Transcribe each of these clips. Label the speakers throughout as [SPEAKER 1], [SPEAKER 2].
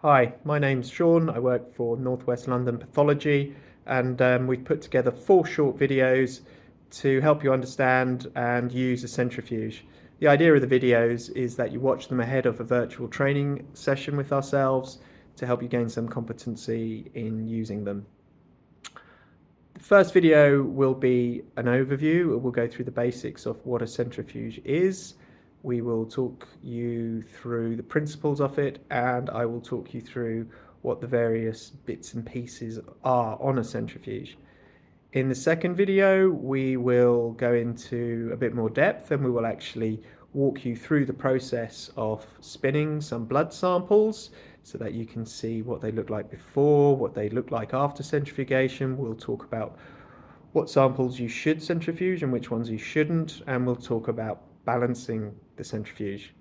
[SPEAKER 1] Hi, my name's Sean. I work for Northwest London Pathology, and we've put together 4 short videos to help you understand and use a centrifuge. The idea of the videos is that you watch them ahead of a virtual training session with ourselves to help you gain some competency in using them. The first video will be an overview. We'll go through the basics of what a centrifuge is. We will talk you through the principles of it, and I will talk you through what the various bits and pieces are on a centrifuge. In the second video, we will go into a bit more depth and we will actually walk you through the process of spinning some blood samples so that you can see what they look like before, what they look like after centrifugation. We'll talk about what samples you should centrifuge and which ones you shouldn't, and we'll talk about balancing the centrifuge.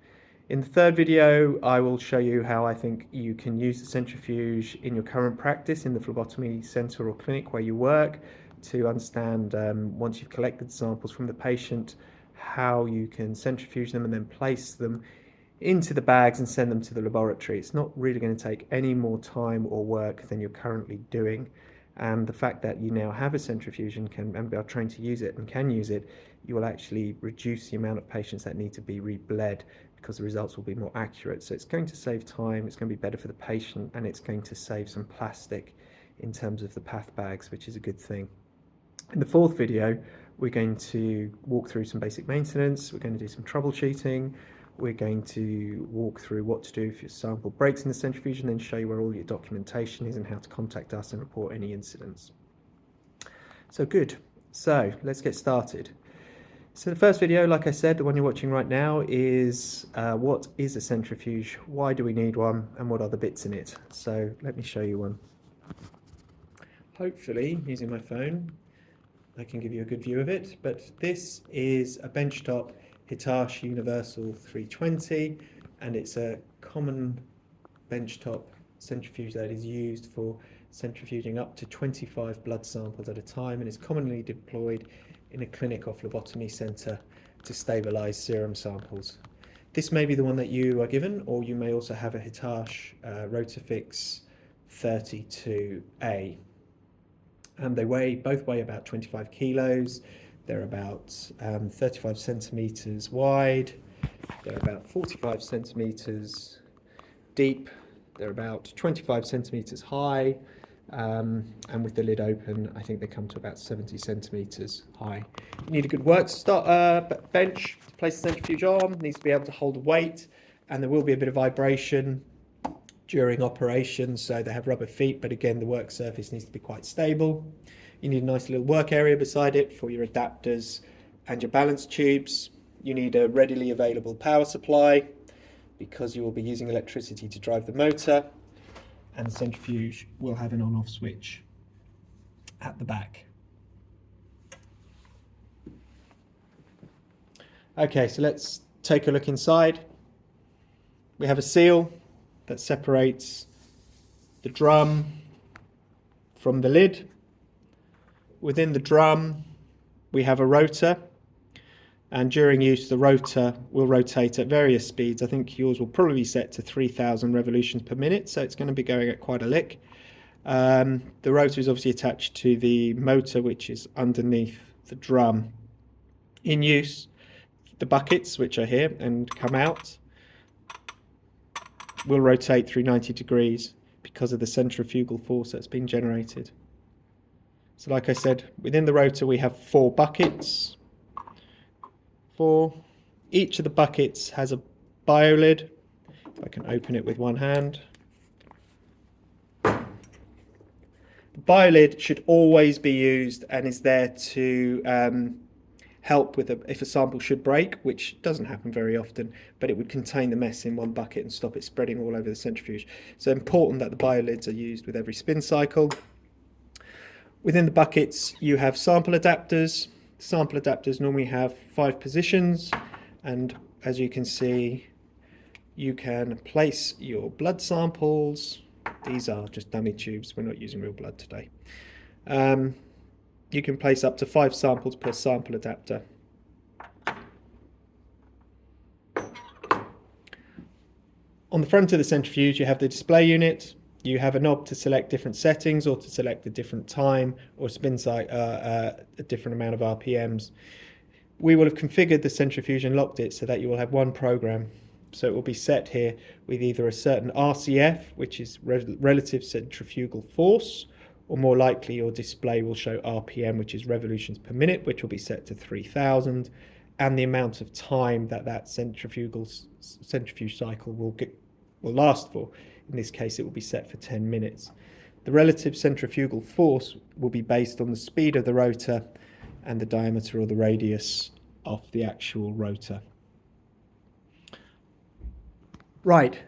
[SPEAKER 1] In the third video, I will show you how I think you can use the centrifuge in your current practice in the phlebotomy centre or clinic where you work to understand, once you've collected samples from the patient, how you can centrifuge them and then place them into the bags and send them to the laboratory. It's not really going to take any more time or work than you're currently doing. And the fact that you now have a centrifuge and are trained to use it and can use it, you will actually reduce the amount of patients that need to be rebled because the results will be more accurate. So it's going to save time, it's going to be better for the patient, and it's going to save some plastic in terms of the path bags, which is a good thing. In the fourth video, we're going to walk through some basic maintenance, we're going to do some troubleshooting, we're going to walk through what to do if your sample breaks in the centrifuge and then show you where all your documentation is and how to contact us and report any incidents. So good. So let's get started. So the first video, like I said, the one you're watching right now, is what is a centrifuge, why do we need one, and what are the bits in it. So let me show you one. Hopefully, using my phone, I can give you a good view of it, but this is a benchtop Hitachi Universal 320, and it's a common benchtop centrifuge that is used for centrifuging up to 25 blood samples at a time, and is commonly deployed in a clinic or phlebotomy centre to stabilise serum samples. This may be the one that you are given, or you may also have a Hitachi Rotafix 32A. And they both weigh about 25 kilos. They're about 35 centimeters wide. They're about 45 centimeters deep. They're about 25 centimeters high. And with the lid open, I think they come to about 70 centimeters high. You need a good work bench to place the centrifuge on. It needs to be able to hold a weight, and there will be a bit of vibration during operation, so they have rubber feet, but again the work surface needs to be quite stable. You need a nice little work area beside it for your adapters and your balance tubes. You need a readily available power supply because you will be using electricity to drive the motor, and the centrifuge will have an on-off switch at the back. Okay, so let's take a look inside. We have a seal that separates the drum from the lid. Within the drum, we have a rotor, and during use, the rotor will rotate at various speeds. I think yours will probably be set to 3,000 revolutions per minute, so it's going to be going at quite a lick. The rotor is obviously attached to the motor, which is underneath the drum. In use, the buckets, which are here and come out, will rotate through 90 degrees because of the centrifugal force that's been generated. So like I said, within the rotor we have 4 buckets. Each of the buckets has a biolid. If I can open it with one hand. The biolid should always be used and is there to help with if a sample should break, which doesn't happen very often, but it would contain the mess in one bucket and stop it spreading all over the centrifuge. So important that the biolids are used with every spin cycle. Within the buckets you have sample adapters. Sample adapters normally have 5 positions, and as you can see, you can place your blood samples. These are just dummy tubes, we're not using real blood today. You can place up to 5 samples per sample adapter. On the front of the centrifuge, you have the display unit. You have a knob to select different settings or to select a different time or spin a different amount of RPMs. We will have configured the centrifuge and locked it so that you will have one program. So it will be set here with either a certain RCF, which is relative centrifugal force, or more likely your display will show RPM, which is revolutions per minute, which will be set to 3000, and the amount of time that centrifuge cycle will last for. In this case, it will be set for 10 minutes. The relative centrifugal force will be based on the speed of the rotor and the diameter or the radius of the actual rotor. Right,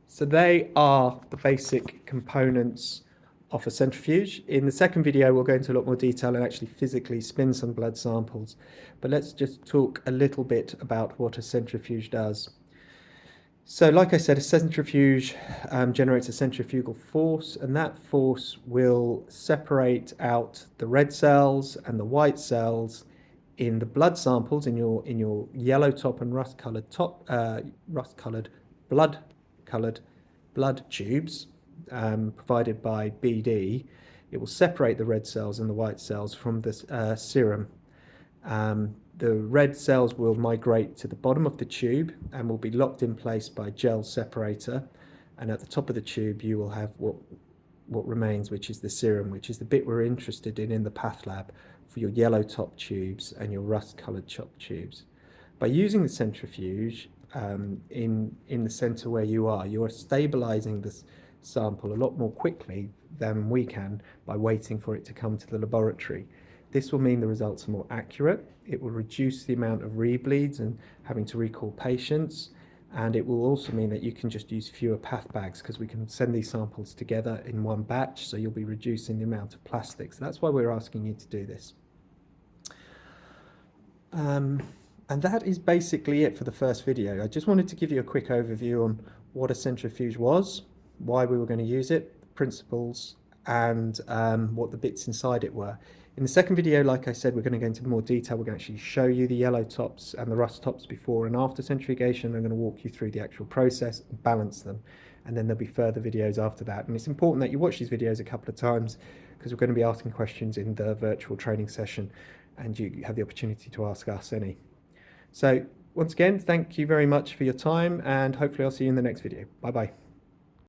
[SPEAKER 1] so they are the basic components of a centrifuge. In the second video, we'll go into a lot more detail and actually physically spin some blood samples. But let's just talk a little bit about what a centrifuge does. So like I said, a centrifuge generates a centrifugal force, and that force will separate out the red cells and the white cells in the blood samples in your yellow top and rust-colored blood tubes provided by BD. It will separate the red cells and the white cells from the serum. The red cells will migrate to the bottom of the tube and will be locked in place by gel separator, and at the top of the tube you will have what remains, which is the serum, which is the bit we're interested in the path lab for your yellow top tubes and your rust-colored top tubes. By using the centrifuge in the center where you are stabilizing this sample a lot more quickly than we can by waiting for it to come to the laboratory. This will mean the results are more accurate. It will reduce the amount of rebleeds and having to recall patients, and it will also mean that you can just use fewer path bags because we can send these samples together in one batch, so you'll be reducing the amount of plastic. So that's why we're asking you to do this. And that is basically it for the first video. I just wanted to give you a quick overview on what a centrifuge was, why we were going to use it, the principles, and what the bits inside it were. In the second video, like I said, we're going to go into more detail. We're going to actually show you the yellow tops and the rust tops before and after centrifugation. I'm going to walk you through the actual process and balance them. And then there'll be further videos after that. And it's important that you watch these videos a couple of times because we're going to be asking questions in the virtual training session and you have the opportunity to ask us any. So once again, thank you very much for your time and hopefully I'll see you in the next video. Bye-bye.